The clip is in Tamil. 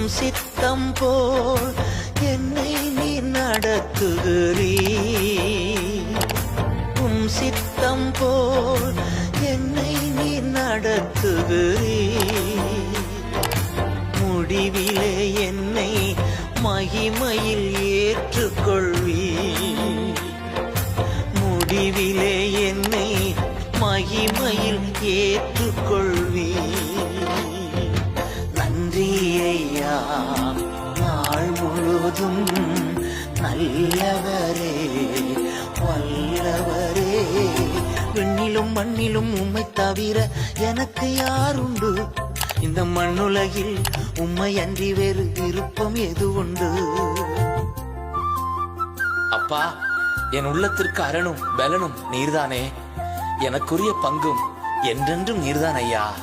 சித்தம் போல் என்னை நீ நடத்துகிறீ. சித்தம் போல் என்னை நீ நடத்துகிறீ. முடிவிலே என்னை மகிமையில் ஏற்றுக்கொள்வீ. முடிவிலே என்னை மகிமையில் ஏற்றுக்கொள்வீ. நன்றி ஐயா, நாள் முழுதும் நல்லவரே வல்லவரே. விண்ணிலும் மண்ணிலும் உம்மை தவிர எனக்கு யாருண்டு? இந்த மண்ணுலகில் உம்மை அன்றி வேறு விருப்பம் எது உண்டு? அப்பா, என் உள்ளத்திற்கு அரணும் பலனும் நீர்தானே. எனக்குரிய பங்கும் என்றென்றும் நீர்தான் ஐயா.